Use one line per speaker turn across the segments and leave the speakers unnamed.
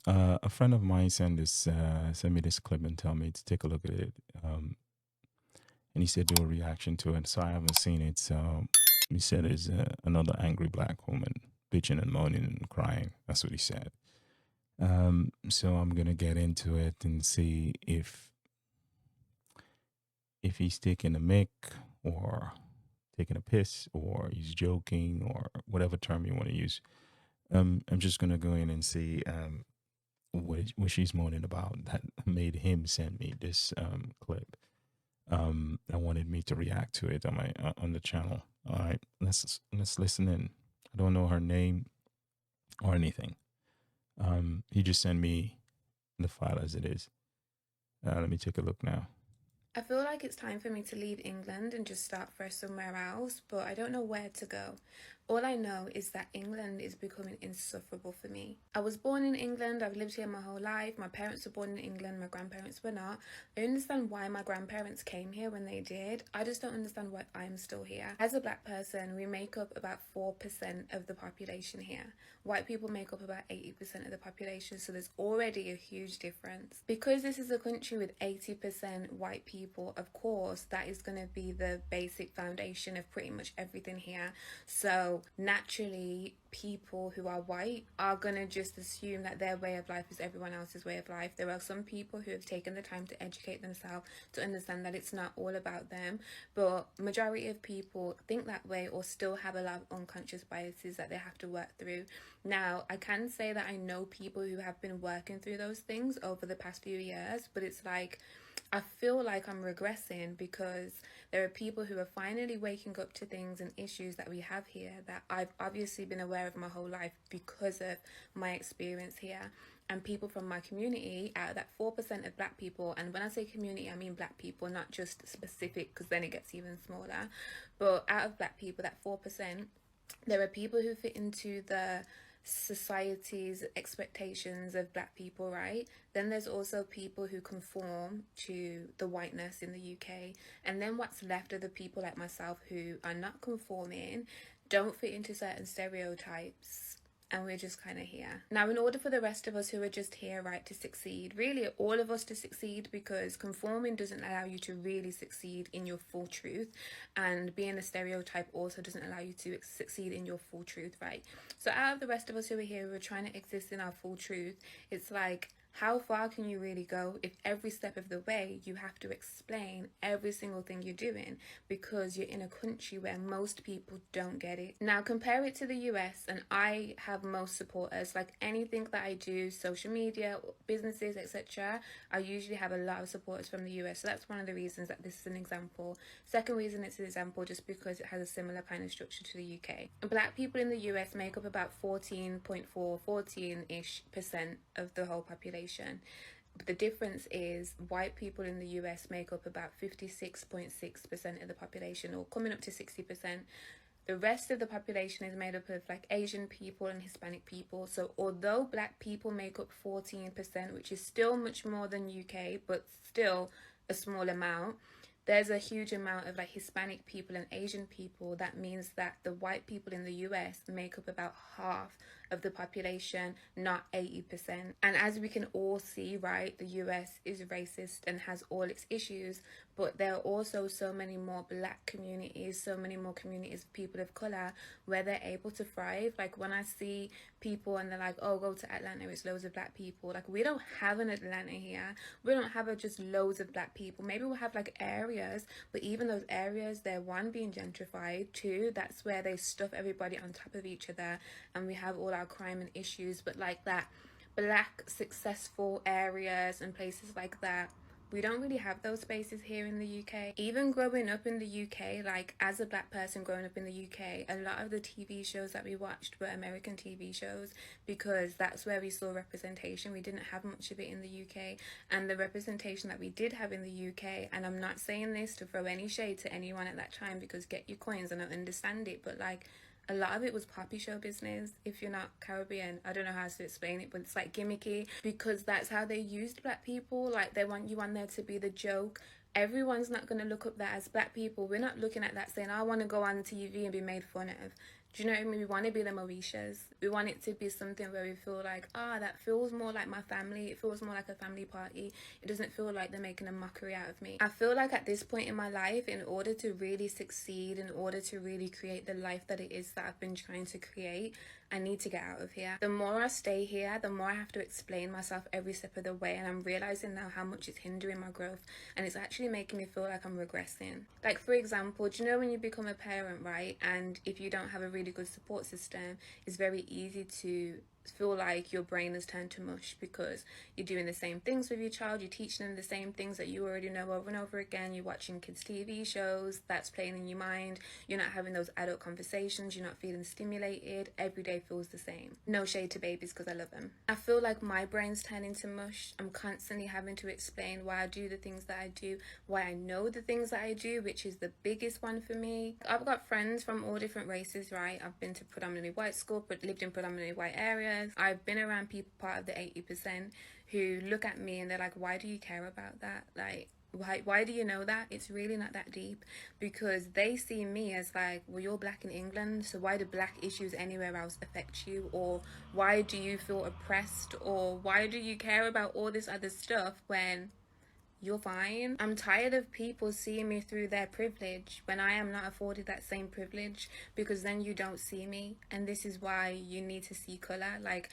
A friend of mine sent me this clip and tell me to take a look at it. And he said do a reaction to it. So I haven't seen it. So he said there's another angry black woman bitching and moaning and crying. That's what he said. So I'm gonna get into it and see if he's taking a mick or taking a piss or he's joking or whatever term you want to use. I'm just gonna go in and see what she's moaning about that made him send me this clip. I wanted me to react to it on my on the channel. All right, let's listen in. I don't know her name or anything. He just sent me the file as it is. Let me take a look now.
I feel like it's time for me to leave England and just start fresh somewhere else, but I don't know where to go. All I know is that England is becoming insufferable for me. I was born in England, I've lived here my whole life. My parents were born in England, my grandparents were not. I understand why my grandparents came here when they did. I just don't understand why I'm still here. As a black person, we make up about 4% of the population here. White people make up about 80% of the population, so there's already a huge difference. Because this is a country with 80% white people, of course, that is going to be the basic foundation of pretty much everything here. So naturally, people who are white are going to just assume that their way of life is everyone else's way of life. There are some people who have taken the time to educate themselves to understand that it's not all about them, but majority of people think that way or still have a lot of unconscious biases that they have to work through. Now, I can say that I know people who have been working through those things over the past few years, but it's like I feel like I'm regressing because there are people who are finally waking up to things and issues that we have here that I've obviously been aware of my whole life because of my experience here. And people from my community, out of that 4% of black people, and when I say community, I mean black people, not just specific, because then it gets even smaller. But out of black people, that 4%, there are people who fit into the society's expectations of black people, right? Then there's also people who conform to the whiteness in the UK. And then what's left are the people like myself who are not conforming, don't fit into certain stereotypes, and we're just kind of here. Now, in order for the rest of us who are just here, right, to succeed, really all of us to succeed, because conforming doesn't allow you to really succeed in your full truth, and being a stereotype also doesn't allow you to succeed in your full truth, right? So out of the rest of us who are here, who are trying to exist in our full truth, it's like, how far can you really go if every step of the way you have to explain every single thing you're doing because you're in a country where most people don't get it? Now compare it to the US, and I have most supporters. Like anything that I do, social media, businesses, etc., I usually have a lot of supporters from the US. So that's one of the reasons that this is an example. Second reason it's an example just because it has a similar kind of structure to the UK. Black people in the US make up about 14.4, 14-ish% of the whole population. But the difference is white people in the US make up about 56.6% of the population, or coming up to 60%. The rest of the population is made up of like Asian people and Hispanic people. So although black people make up 14%, which is still much more than UK, but still a small amount, there's a huge amount of like Hispanic people and Asian people. That means that the white people in the US make up about half of the population, not 80%. And as we can all see, right, the US is racist and has all its issues, but there are also so many more black communities, so many more communities of people of color where they're able to thrive. Like when I see people and they're like, oh, go to Atlanta, it's loads of black people. Like we don't have an Atlanta here. We don't have just loads of black people. Maybe we'll have like areas, but even those areas, they're one, being gentrified, two, that's where they stuff everybody on top of each other and we have all our crime and issues. But like that black successful areas and places like that, we don't really have those spaces here in the UK. Even growing up in the UK, like as a black person growing up in the UK, a lot of the TV shows that we watched were American TV shows because that's where we saw representation. We didn't have much of it in the UK, and the representation that we did have in the UK, and I'm not saying this to throw any shade to anyone at that time because get your coins and I understand it, but like a lot of it was poppy show business. If you're not Caribbean, I don't know how to explain it, but it's like gimmicky because that's how they used black people. Like they want you on there to be the joke. Everyone's not going to look up that as black people. We're not looking at that saying, I want to go on TV and be made fun of. Do you know what I mean? We want to be the Mauritius. We want it to be something where we feel like, that feels more like my family. It feels more like a family party. It doesn't feel like they're making a mockery out of me. I feel like at this point in my life, in order to really succeed, in order to really create the life that it is that I've been trying to create, I need to get out of here. The more I stay here, the more I have to explain myself every step of the way, and I'm realizing now how much it's hindering my growth, and it's actually making me feel like I'm regressing. Like, for example, do you know when you become a parent, right, and if you don't have a really good support system, it's very easy to feel like your brain has turned to mush because you're doing the same things with your child, you're teaching them the same things that you already know over and over again, you're watching kids' TV shows, that's playing in your mind, you're not having those adult conversations, you're not feeling stimulated, every day feels the same. No shade to babies because I love them. I feel like my brain's turning to mush. I'm constantly having to explain why I do the things that I do, why I know the things that I do, which is the biggest one for me. I've got friends from all different races, right? I've been to predominantly white school, but lived in predominantly white areas. I've been around people part of the 80% who look at me and they're like, why do you care about that? Like, why do you know that? It's really not that deep, because they see me as like, well, you're black in England, so why do black issues anywhere else affect you? Or why do you feel oppressed? Or why do you care about all this other stuff when you're fine? I'm tired of people seeing me through their privilege when I am not afforded that same privilege, because then you don't see me, and this is why you need to see color. Like,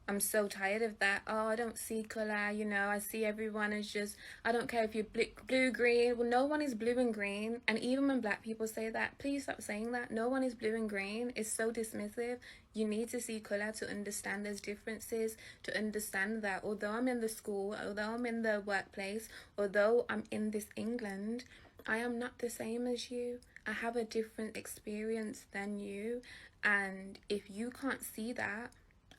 I'm so tired of that. Oh, I don't see color, you know, I see everyone as just, I don't care if you're blue, green. Well, no one is blue and green. And even when black people say that, please stop saying that. No one is blue and green. It's so dismissive. You need to see color to understand there's differences, to understand that although I'm in the school, although I'm in the workplace, although I'm in this England, I am not the same as you. I have a different experience than you. And if you can't see that,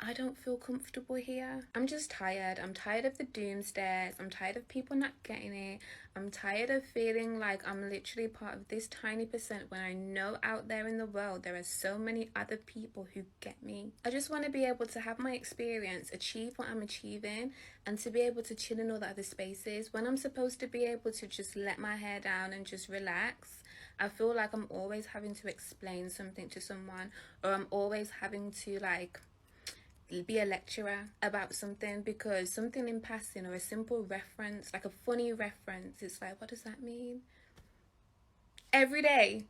I don't feel comfortable here. I'm just tired. I'm tired of the doomsdays. I'm tired of people not getting it. I'm tired of feeling like I'm literally part of this tiny percent when I know out there in the world there are so many other people who get me. I just want to be able to have my experience, achieve what I'm achieving, and to be able to chill in all the other spaces. When I'm supposed to be able to just let my hair down and just relax, I feel like I'm always having to explain something to someone, or I'm always having to like be a lecturer about something, because something in passing or a simple reference, like a funny reference, it's like, what does that mean? Every day.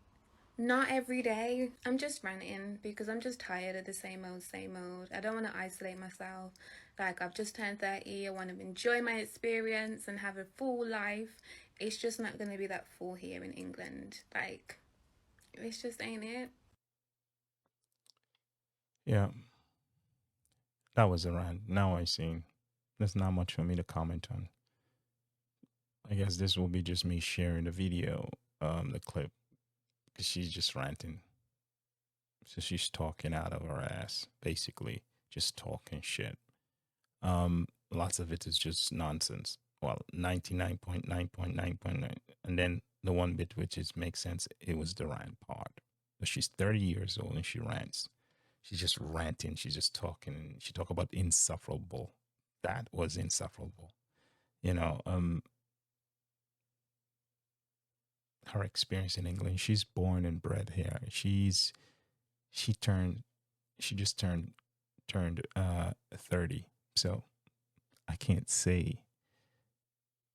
Not every day. I'm just ranting because I'm just tired of the same old, same old. I don't want to isolate myself. Like, I've just turned 30. I want to enjoy my experience and have a full life. It's just not going to be that full here in England. Like, it's just ain't it.
Yeah, that was a rant. Now I see. There's not much for me to comment on. I guess this will be just me sharing the video, the clip, because she's just ranting. So she's talking out of her ass, basically, just talking shit. Lots of it is just nonsense. Well, 99.9.9.9. And then the one bit which is makes sense, it was the rant part. But she's 30 years old and she rants. She's just ranting. She's just talking. She talk about insufferable. That was insufferable. You know, her experience in England. She's born and bred here. She turned she just turned 30. So I can't say,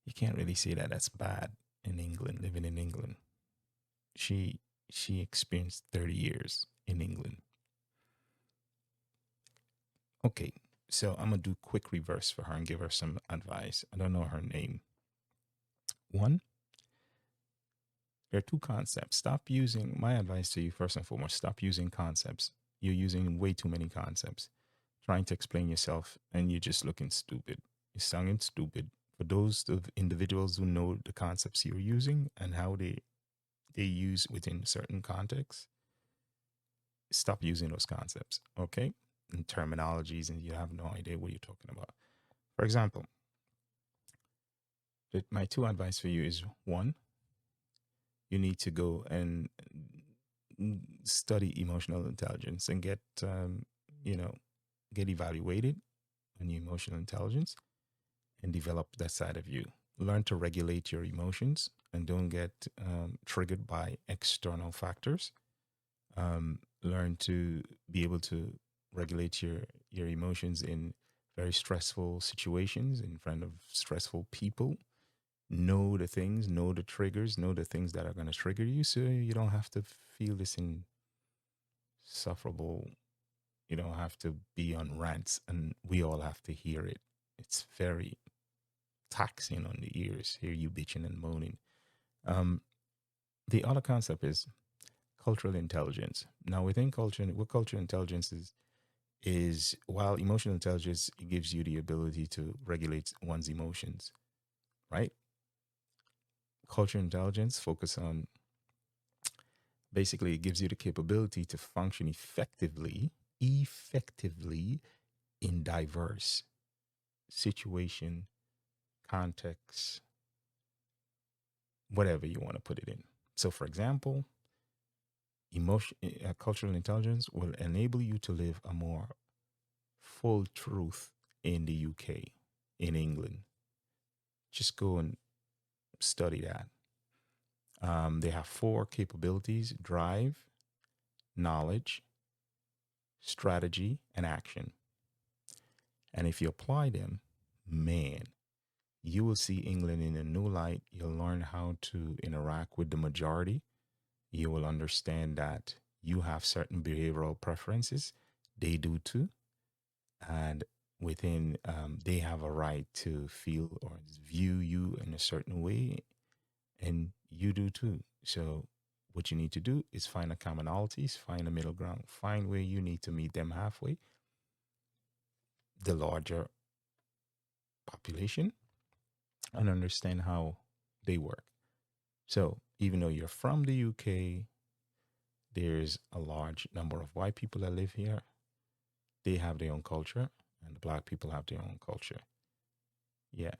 you can't really say that that's bad in England, living in England. She she experienced 30 years in England. Okay, so I'm gonna do quick reverse for her and give her some advice. I don't know her name. One, there are two concepts. Stop using, my advice to you first and foremost, stop using concepts. You're using way too many concepts, trying to explain yourself, and you're just looking stupid. You're sounding stupid. For those of individuals who know the concepts you're using and how they use within certain contexts, stop using those concepts, okay? And terminologies, and you have no idea what you're talking about. For example, my two advice for you is one, you need to go and study emotional intelligence and get, you know, get evaluated on your emotional intelligence and develop that side of you. Learn to regulate your emotions and don't get triggered by external factors. Learn to be able to regulate your emotions in very stressful situations in front of stressful people. Know the things, know the triggers, know the things that are going to trigger you, so you don't have to feel this insufferable. You don't have to be on rants, and we all have to hear it. It's very taxing on the ears. Hear you bitching and moaning. Um, the other concept is cultural intelligence. Now, within culture, what cultural intelligence is while emotional intelligence gives you the ability to regulate one's emotions, right? Cultural intelligence focus on basically it gives you the capability to function effectively in diverse situation, context, whatever you want to put it in. So, for example, cultural intelligence will enable you to live a more full truth in the UK, in England. Just go and study that. They have four capabilities: drive, knowledge, strategy, and action. And if you apply them, man, you will see England in a new light. You'll learn how to interact with the majority. You will understand that you have certain behavioral preferences. They do too. And within, they have a right to feel or view you in a certain way. And you do too. So, what you need to do is find a commonalities, find a middle ground, find where you need to meet them halfway, the larger population, and understand how they work. So, even though you're from the UK, there's a large number of white people that live here. They have their own culture, and the black people have their own culture. Yeah.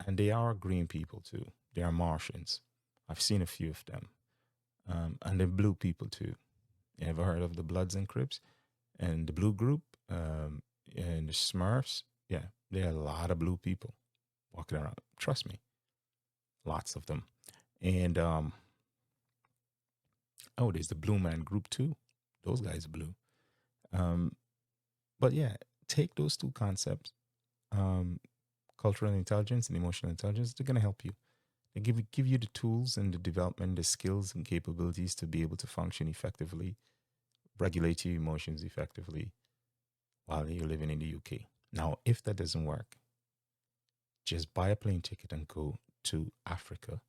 And they are green people too. They are Martians. I've seen a few of them. And they're blue people too. You ever heard of the Bloods and Crips? And the blue group and the Smurfs? Yeah, there are a lot of blue people walking around. Trust me, lots of them. And oh, there's the Blue Man group too. Those guys are blue. Um, but yeah, take those two concepts, um, cultural intelligence and emotional intelligence. They're gonna help you. They give you the tools and the development, the skills and capabilities to be able to function effectively, regulate your emotions effectively while you're living in the UK. Now, if that doesn't work, just buy a plane ticket and go to Africa,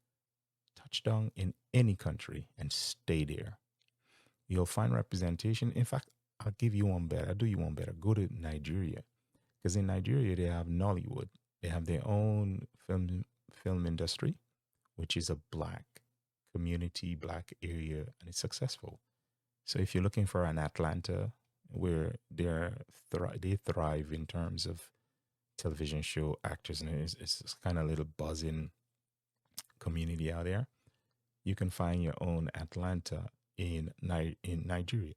touch down in any country and stay there. You'll find representation. In fact, I'll give you one better. I'll do you one better. Go to Nigeria. Because in Nigeria, they have Nollywood. They have their own film industry, which is a black community, black area, and it's successful. So if you're looking for an Atlanta where they thrive in terms of television show actors, and it's kind of a little buzzing community out there. You can find your own Atlanta in Nigeria.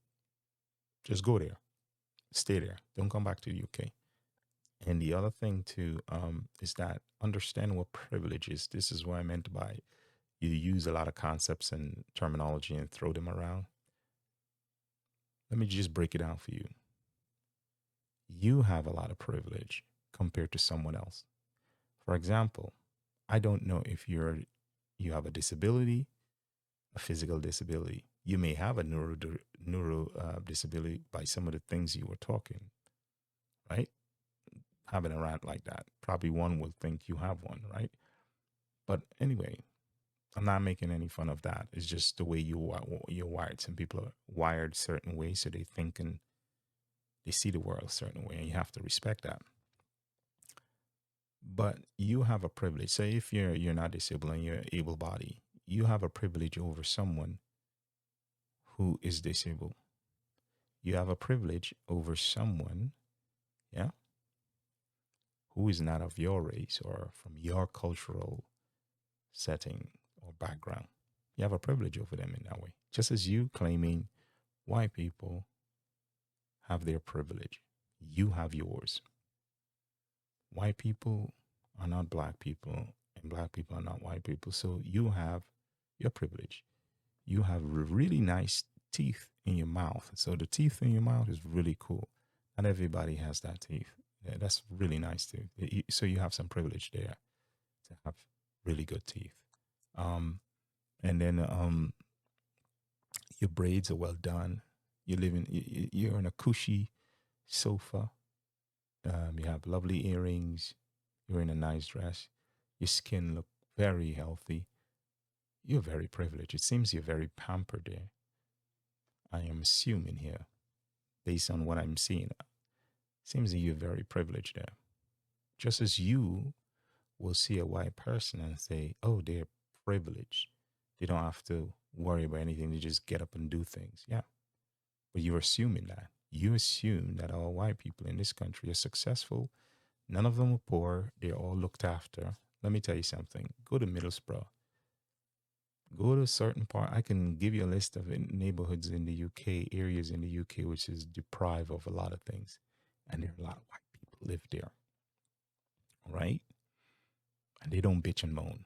Just go there, stay there. Don't come back to the UK. And the other thing too is that understand what privilege is. This is what I meant by you use a lot of concepts and terminology and throw them around. Let me just break it down for you. You have a lot of privilege compared to someone else. For example, I don't know if you have a disability, a physical disability. You may have a neuro disability by some of the things you were talking, right? Having a rant like that, probably one will think you have one, right? But anyway, I'm not making any fun of that. It's just the way you're wired. Some people are wired certain ways, so they think and they see the world a certain way, and you have to respect that. But you have a privilege. Say if you're not disabled and you're able bodied, you have a privilege over someone who is disabled. You have a privilege over someone, yeah, who is not of your race or from your cultural setting or background. You have a privilege over them in that way. Just as you claiming white people have their privilege, you have yours. White people are not black people, and black people are not white people. So you have your privilege. You have really nice teeth in your mouth. So the teeth in your mouth is really cool. Not everybody has that teeth. Yeah, that's really nice too. So you have some privilege there to have really good teeth. Um, and then your braids are well done. You live in you're in a cushy sofa. You have lovely earrings. You're in a nice dress. Your skin look very healthy. You're very privileged. It seems you're very pampered there. I am assuming here, based on what I'm seeing. Seems that you're very privileged there. Just as you will see a white person and say, oh, they're privileged. They don't have to worry about anything. They just get up and do things. Yeah. But you're assuming that. You assume that all white people in this country are successful. None of them are poor. They're all looked after. Let me tell you something. Go to Middlesbrough. Go to a certain part. I can give you a list of neighborhoods in the UK, areas in the UK, which is deprived of a lot of things. And there are a lot of white people live there. Right? And they don't bitch and moan.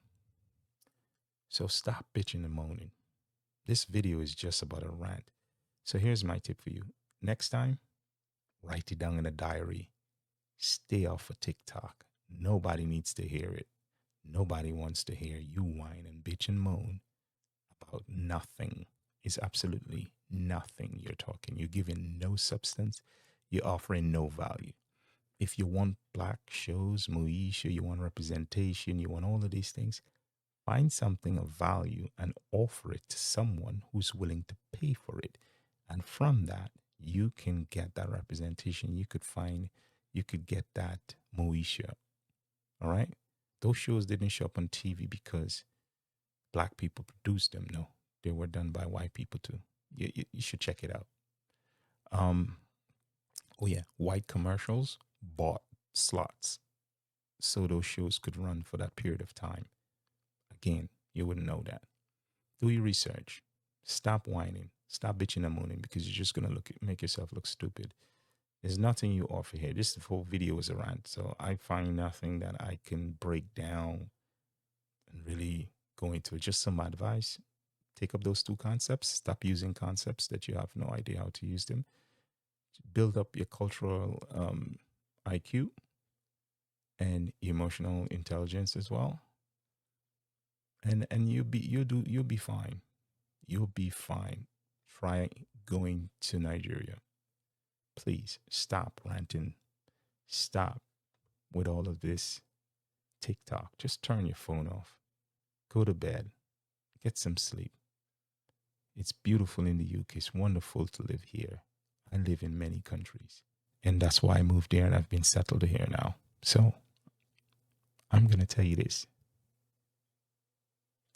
So stop bitching and moaning. This video is just about a rant. So here's my tip for you. Next time, write it down in a diary. Stay off of TikTok. Nobody needs to hear it. Nobody wants to hear you whine and bitch and moan about nothing. It's absolutely nothing you're talking. You're giving no substance. You're offering no value. If you want black shows, Moesha, you want representation, you want all of these things, find something of value and offer it to someone who's willing to pay for it. And from that, you can get that representation. You could get that Moesha. All right? Those shows didn't show up on TV because black people produced them. No, they were done by white people too. You should check it out. Oh yeah, white commercials bought slots so those shows could run for that period of time. Again, you wouldn't know that. Do your research. Stop whining. Stop bitching and moaning because you're just gonna make yourself look stupid. There's nothing you offer here. This whole video is a rant, so I find nothing that I can break down and really go into it. Just some advice. Take up those two concepts. Stop using concepts that you have no idea how to use them. Build up your cultural IQ and emotional intelligence as well. And you'll be fine. You'll be fine. Try going to Nigeria. Please stop ranting. Stop with all of this TikTok. Just turn your phone off. Go to bed. Get some sleep. It's beautiful in the UK. It's wonderful to live here. I live in many countries. And that's why I moved there and I've been settled here now. So I'm going to tell you this.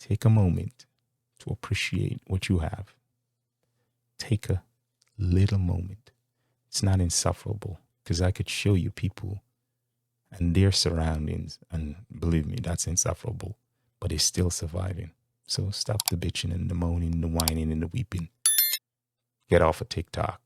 Take a moment to appreciate what you have. Take a little moment. It's not insufferable because I could show you people and their surroundings, and believe me, that's insufferable, but they're still surviving. So stop the bitching and the moaning, the whining and the weeping. Get off of TikTok.